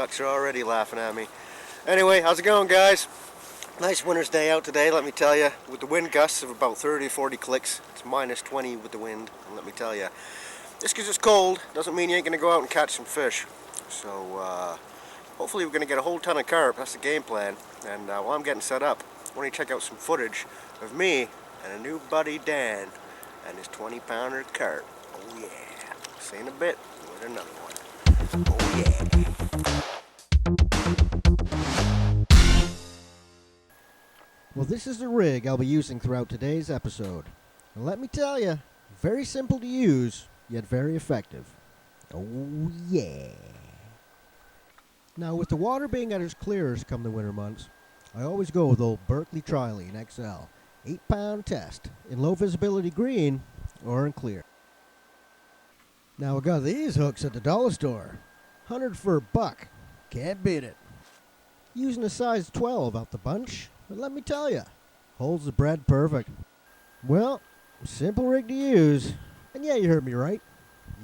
Ducks are already laughing at me. Anyway, how's it going, guys? Nice winter's day out today, let me tell you. With the wind gusts of about 30 or 40 clicks. It's minus 20 with the wind, and let me tell you. Just because it's cold doesn't mean you ain't going to go out and catch some fish. So, hopefully we're going to get a whole ton of carp. That's the game plan. And while I'm getting set up, I want to check out some footage of me and a new buddy, Dan, and his 20-pounder carp. Oh yeah. See you in a bit with another one. Oh yeah. Well, this is the rig I'll be using throughout today's episode. And let me tell you, very simple to use, yet very effective. Oh yeah. Now, with the water being at its clearest come the winter months, I always go with old Berkeley Trilene XL, 8-pound test, in low visibility green or in clear. Now, I got these hooks at the dollar store. 100 for $1. Can't beat it. Using a size 12 out the bunch, but let me tell you, holds the bread perfect. Well, simple rig to use, and yeah, you heard me right.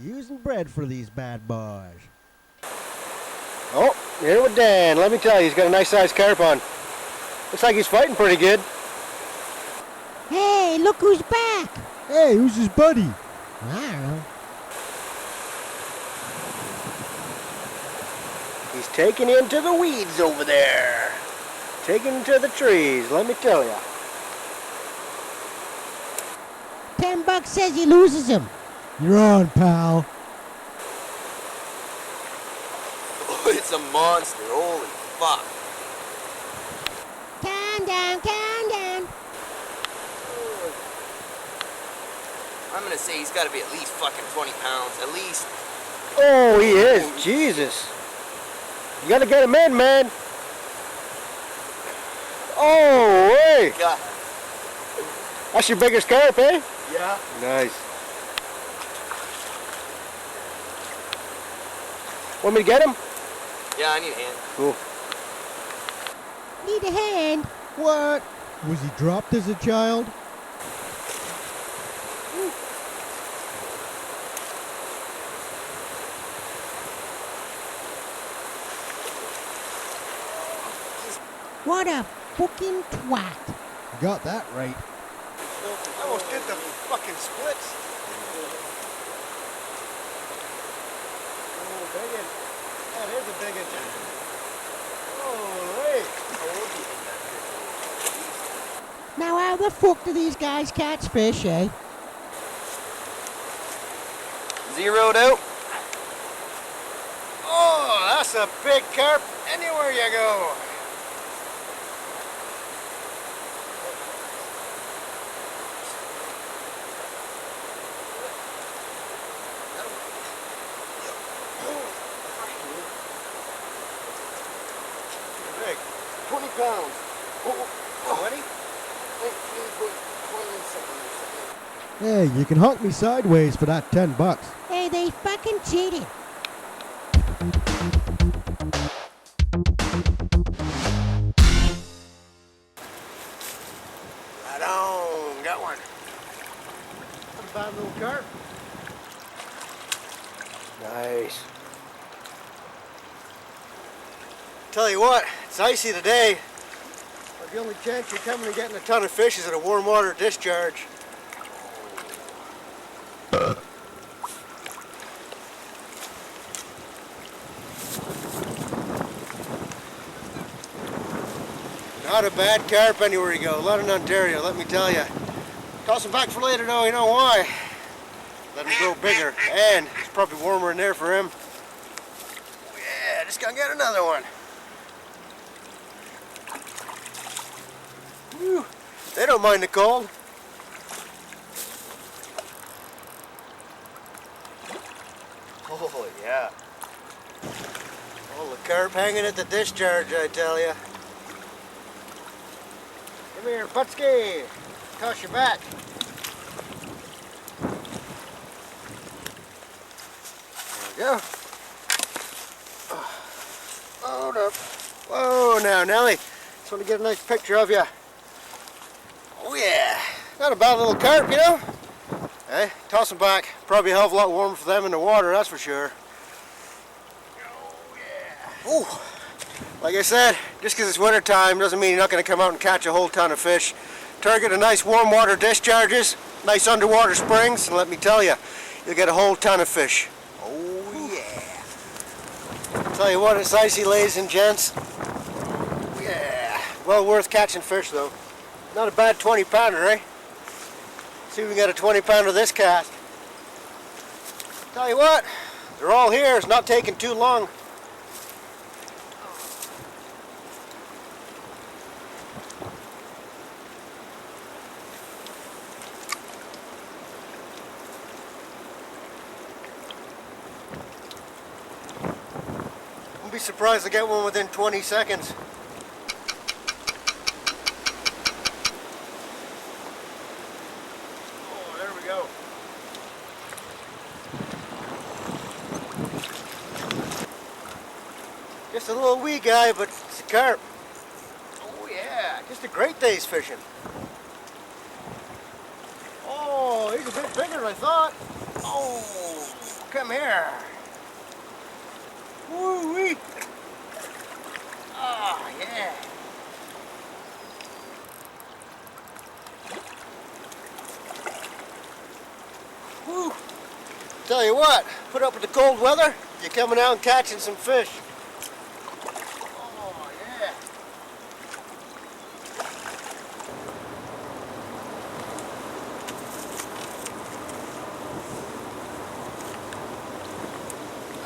Using bread for these bad boys. Oh, here with Dan. Let me tell you, he's got a nice sized carp on. Looks like he's fighting pretty good. Hey, look who's back. Hey, who's his buddy? I don't know. He's taking him to the weeds over there. Taking him to the trees, let me tell you. $10 says he loses him. You're on, pal. Oh, it's a monster. Holy fuck. Calm down, calm down. I'm gonna say he's gotta be at least fucking 20 pounds. At least. Oh, he is. Jesus. You gotta get him in, man. Oh, hey. Yeah. That's your biggest carp, eh? Yeah. Nice. Want me to get him? Yeah, I need a hand. Cool. Need a hand. What? Was he dropped as a child? What a fucking twat. You got that right. I almost did the fucking splits. Oh, big one. That is a big one. Holy. Now how the fuck do these guys catch fish, eh? Zeroed out. Oh, that's a big carp anywhere you go. Big. 20 pounds. Oh, 20? Hey, you can hunk me sideways for that $10. Hey, they fucking cheated. Right on. Got one. Not a bad little carp. Nice. Tell you what, it's icy today. But the only chance you're coming and getting a ton of fish is at a warm water discharge. Not a bad carp anywhere you go. A lot in Ontario, let me tell you. Toss him back for later though, you know why? Let him grow bigger, and it's probably warmer in there for him. Yeah, just gonna get another one. Whew. They don't mind the cold. Oh yeah. Oh, the carp hanging at the discharge, I tell you. Come here, Putsky. Toss your back. There we go. Load up. Whoa, now, Nelly. Just want to get a nice picture of you. Oh, yeah. Not a bad little carp, you know? Hey, toss them back. Probably a hell of a lot warmer for them in the water, that's for sure. Oh, yeah. Ooh. Like I said, just because it's winter time doesn't mean you're not going to come out and catch a whole ton of fish. Target a nice warm water discharges, nice underwater springs, and let me tell you, you'll get a whole ton of fish. Oh yeah. Tell you what, it's icy, ladies and gents. Yeah. Well worth catching fish though. Not a bad 20 pounder, eh? See if we can get a 20 pounder this cast. Tell you what, they're all here. It's not taking too long. I'll be surprised to get one within 20 seconds. Oh, there we go. Just a little wee guy, but it's a carp. Oh yeah, just a great day's fishing. Oh, he's a bit bigger than I thought. Oh, come here. Woo-wee. Oh, yeah. Woo. Tell you what, put up with the cold weather, you're coming out and catching some fish. Oh, yeah.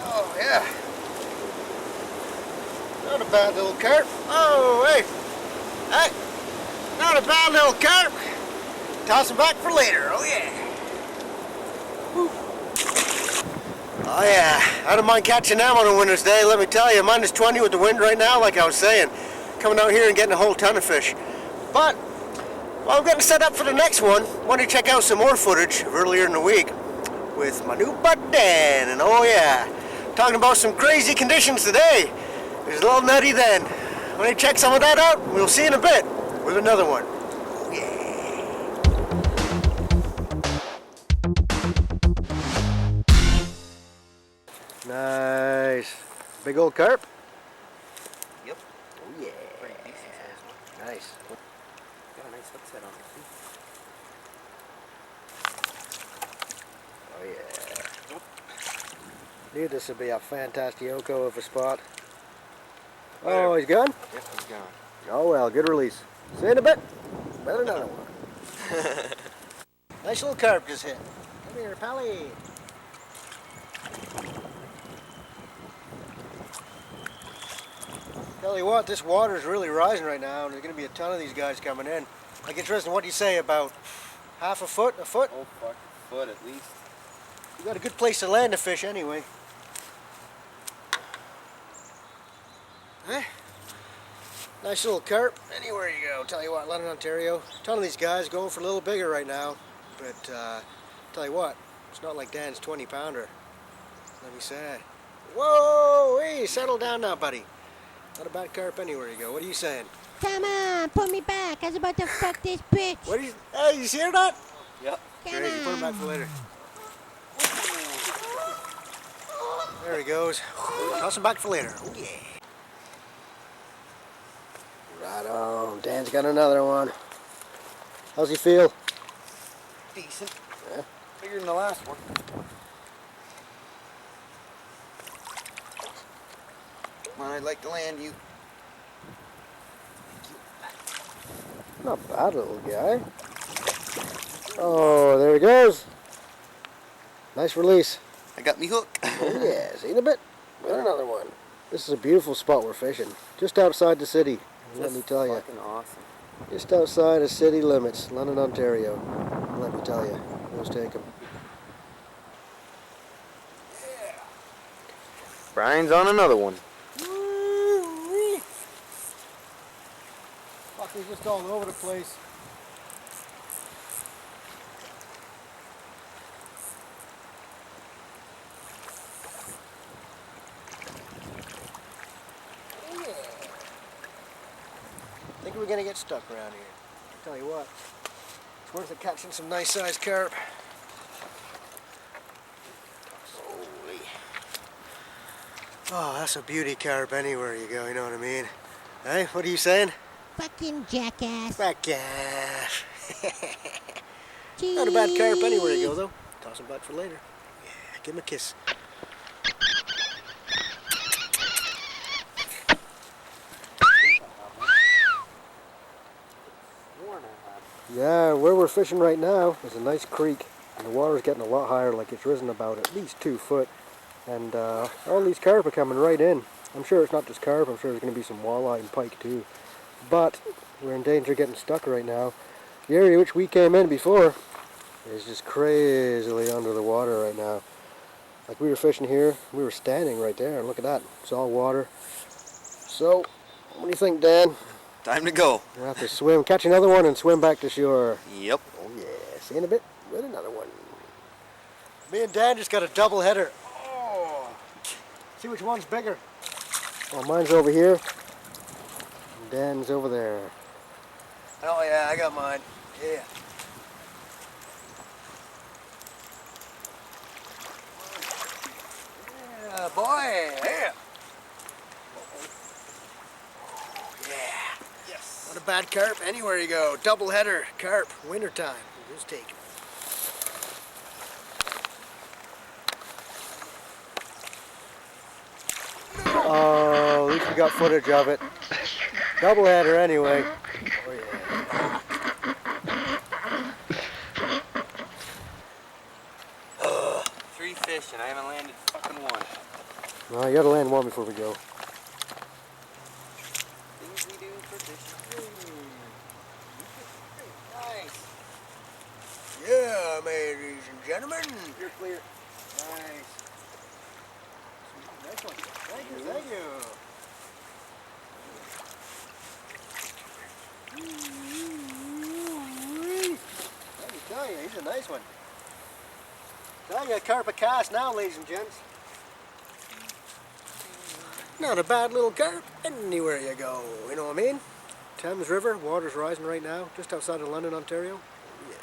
Oh, yeah. Not a bad little carp. Oh, hey. Hey. Not a bad little carp. Toss him back for later. Oh, yeah. Woo. Oh, yeah. I don't mind catching them on a winter's day, let me tell you. Minus 20 with the wind right now, like I was saying. Coming out here and getting a whole ton of fish. But, while I'm getting set up for the next one, I want to check out some more footage of earlier in the week with my new bud Dan. And oh, yeah. Talking about some crazy conditions today. It was a little nutty then. When I check some of that out, we'll see in a bit with another one. Oh, yeah. Nice. Big old carp? Yep. Oh, yeah. Pretty decent size one. Nice. Got a nice hook set on it too. Oh, yeah. Knew this would be a fantastico of a spot. Oh, he's gone? Yep, he's gone. Oh well, good release. See you in a bit. Better another one. Nice little carp just hit. Come here, Pally. Tell you what, this water is really rising right now, and there's going to be a ton of these guys coming in. Like, interesting, what do you say, about half a foot, a foot? Oh, fuck. Foot at least. You got a good place to land the fish anyway. Eh? Nice little carp. Anywhere you go. Tell you what, London, Ontario. A ton of these guys going for a little bigger right now. But tell you what, it's not like Dan's 20 pounder. Let me say. Whoa! Hey, settle down now, buddy. Not a bad carp anywhere you go. What are you saying? Come on, put me back. I was about to fuck this bitch. What are you? Hey, you hear that? Yep. Come Great, you put him back for later. There he goes. Toss him back for later. Oh yeah. Right on. Dan's got another one. How's he feel? Decent. Yeah. Bigger than the last one. Come on, I'd like to land you. Not bad, little guy. Oh, there he goes. Nice release. I got me hook. Oh yeah, see in a bit. Got another one. This is a beautiful spot we're fishing. Just outside the city, let me tell you. Fucking awesome. Just outside of city limits, London, Ontario. Let me tell you. Let's take him. Brian's on another one. Woo-wee. Fuck, he's just all over the place. I think we're gonna get stuck around here. Tell you what, it's worth it catching some nice sized carp. Holy. Oh, that's a beauty carp anywhere you go, you know what I mean? Hey, what are you saying? Fucking jackass. Back off. Cheese. Not a bad carp anywhere you go, though. Toss him back for later. Yeah, give him a kiss. Yeah, where we're fishing right now is a nice creek, and the water's getting a lot higher, like it's risen about at least 2 foot. And all these carp are coming right in. I'm sure it's not just carp, I'm sure there's going to be some walleye and pike too. But we're in danger of getting stuck right now. The area which we came in before is just crazily under the water right now. Like we were fishing here, we were standing right there, and look at that, it's all water. So, what do you think, Dan? Time to go. We'll have to swim, catch another one and swim back to shore. Yep. Oh yeah, see you in a bit with another one. Me and Dan just got a double header. Oh, see which one's bigger. Oh, mine's over here, and Dan's over there. Oh yeah, I got mine. Yeah. Yeah, boy. Yeah. Not a bad carp anywhere you go. Double header carp, wintertime. Just take it. Oh, at least we got footage of it. Double header anyway. Oh yeah. 3 fish and I haven't landed fucking one. Well, you gotta land one before we go. Things we do for fishing. Nice. Yeah, ladies and gentlemen. You're clear. Nice. Nice one. Thank you, thank you. Let me tell you, he's a nice one. Tell you, carp a cast now, ladies and gents. Not a bad little carp anywhere you go, you know what I mean? Thames River, water's rising right now, just outside of London, Ontario. Yeah,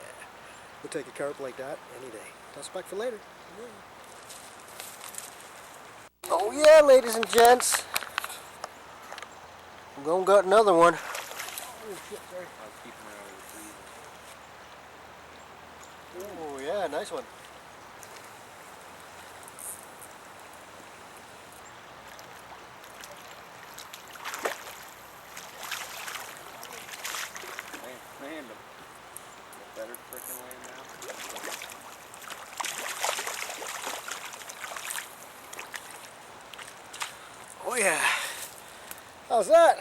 we'll take a carp like that any day. Toss back for later. Yeah. Oh yeah, ladies and gents. I'm gonna got another one. Oh shit, sorry. Oh yeah, nice one. Land them. Better freaking land now. Oh yeah. How's that?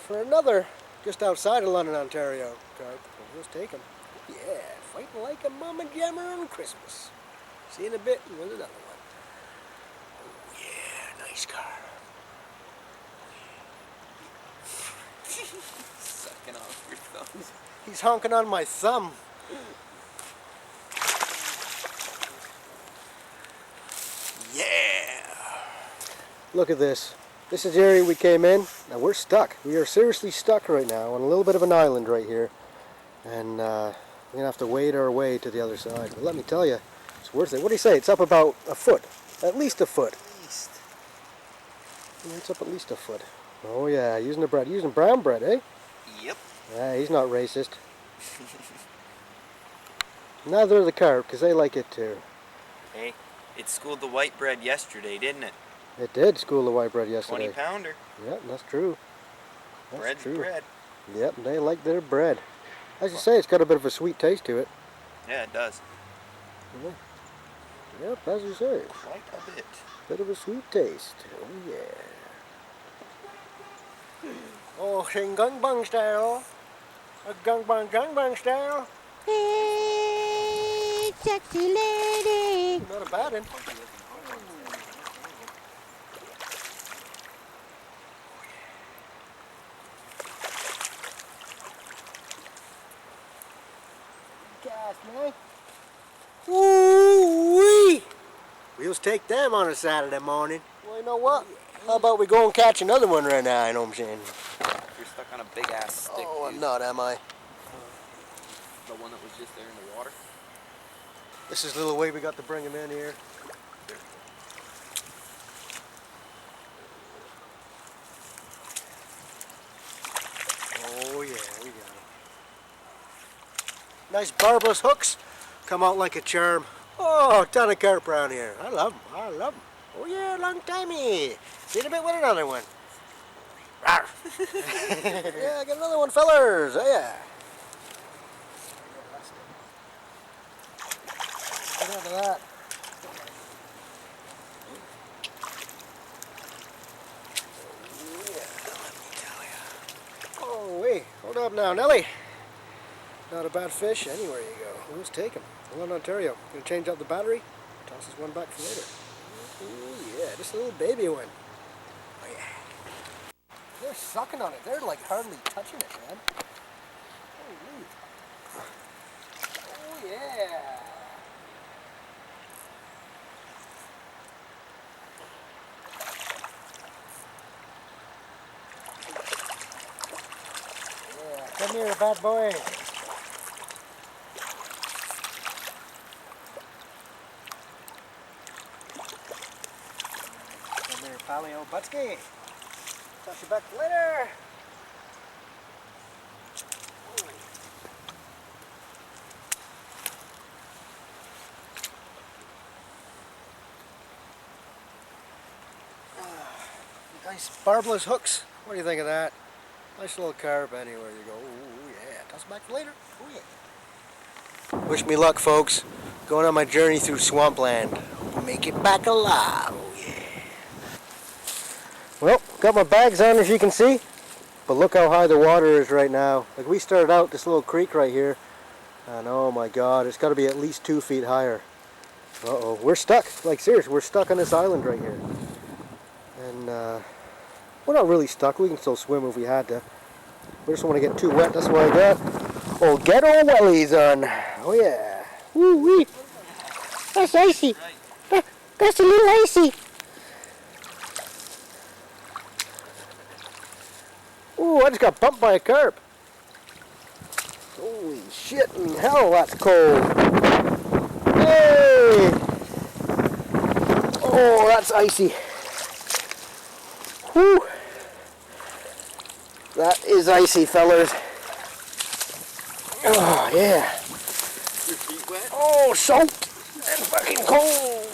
For another just outside of London, Ontario carp. We'll just take him. Yeah, fighting like a mama jammer on Christmas. See you in a bit with another one. Oh yeah, nice carp. Sucking off your thumbs. He's honking on my thumb. Yeah. Look at this. This is the area we came in. Now we're stuck. We are seriously stuck right now on a little bit of an island right here. And we're going to have to wade our way to the other side. But let me tell you, it's worth it. What do you say? It's up about a foot. At least a foot. Yeah, it's up at least a foot. Oh yeah, using the bread. Using brown bread, eh? Yep. Yeah, he's not racist. Neither are the carp, because they like it too. Hey, it schooled the white bread yesterday, didn't it? It did school the white bread yesterday. 20 pounder. Yep, that's true. That's Bread's true. bread. Yep, they like their bread. As you say, it's got a bit of a sweet taste to it. Yeah, it does. Yeah. Yep, as you say. Quite a bit. Bit of a sweet taste. Oh yeah. Oh, sing gangbang style. A gangbang style. Hey, sexy lady. Not a bad one. Cast, man. Ooh-wee! We'll take them on a Saturday morning. Well, you know what? How about we go and catch another one right now, you know what I'm saying? You're stuck on a big ass stick. Oh, dude. I'm not, am I? The one that was just there in the water. This is the little way we got to bring him in here. Nice barbless hooks. Come out like a charm. Oh, ton of carp around here. I love them. I love them. Oh yeah, long timey. See you in a bit with another one. Rawr. Yeah, get another one, fellers. Oh yeah. Get out of that. Oh, wait. Hold up now, Nelly. Not a bad fish anywhere you go. Let's take him. Hello, Ontario. Gonna change out the battery. Toss this one back for later. Oh, yeah. Just a little baby one. Oh, yeah. They're sucking on it. They're like hardly touching it, man. Holy. Oh, yeah. Come here, bad boy. Come here, pally old Butsky. Toss you back later. Nice barbless hooks. What do you think of that? Nice little carp anywhere you go. Ooh, yeah. Toss it back for later. Oh, yeah. Wish me luck, folks. Going on my journey through swampland. Make it back alive. Oh, yeah. Well, got my bags on, as you can see. But look how high the water is right now. Like, we started out this little creek right here. And oh my God, it's got to be at least 2 feet higher. Uh-oh. We're stuck. Like, seriously, we're stuck on this island right here. And, we're not really stuck. We can still swim if we had to. We just don't want to get too wet. That's why I got old Ghetto wellies on. Oh yeah. Woo wee. That's icy. That's a little icy. Ooh, I just got bumped by a carp. Holy shit in hell, that's cold. Hey! Oh, that's icy. Whew. That is icy, fellers. Oh, yeah. Your feet wet? Oh, soaked and fucking cold.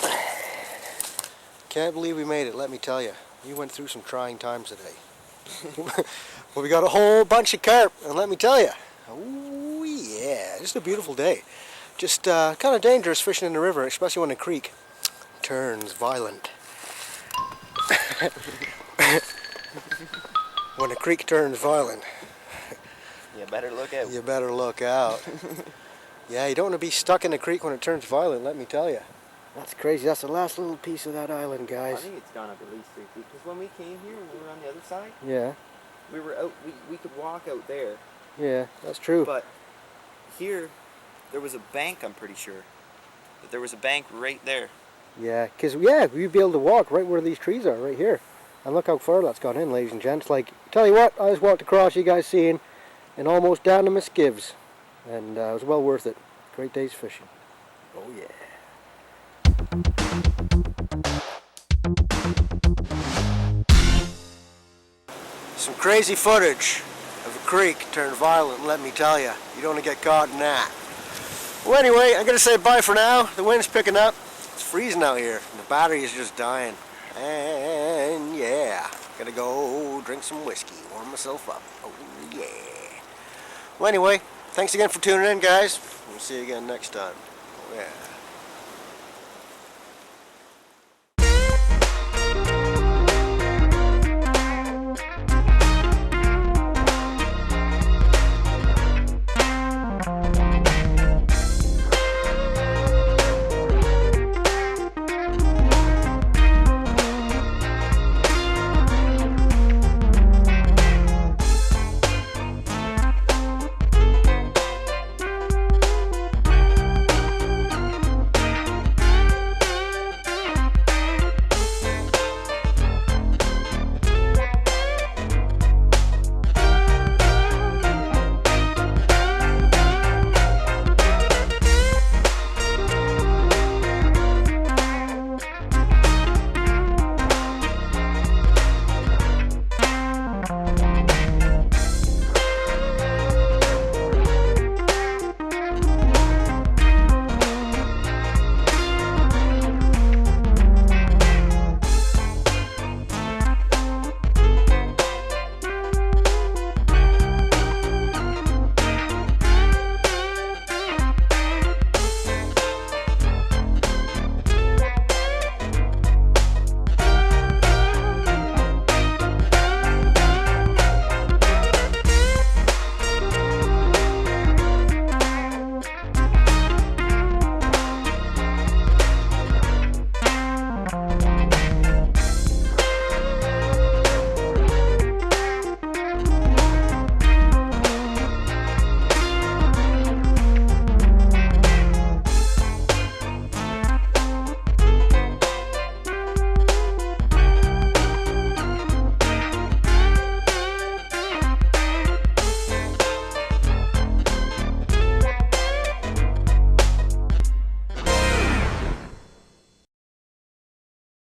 Can't believe we made it, let me tell you. We went through some trying times today. Well, we got a whole bunch of carp, and let me tell you, oh yeah, just a beautiful day. Just kind of dangerous fishing in the river, especially when the creek turns violent. When the creek turns violent. You better look out. You better look out. Yeah, you don't want to be stuck in the creek when it turns violent, let me tell you. That's crazy. That's the last little piece of that island, I guys. think it's gone up at least 3 feet. Because when we came here and we were on the other side, Yeah, we were out. We could walk out there. yeah, that's true. But here, there was a bank. I'm pretty sure. But there was a bank right there. Yeah, because, yeah, we'd be able to walk right where these trees are, right here. And look how far that's gone in, ladies and gents. Like, tell you what, I just walked across, you guys seeing, and almost down to my skivs. And it was well worth it. Great day's fishing. Oh, yeah. Some crazy footage of a creek turned violent, let me tell you. You don't want to get caught in that. Well, anyway, I'm going to say bye for now. The wind's picking up. It's freezing out here. And the battery is just dying. And yeah, gotta go drink some whiskey, warm myself up. Oh yeah. Well, anyway, thanks again for tuning in, guys. We'll see you again next time. Oh yeah.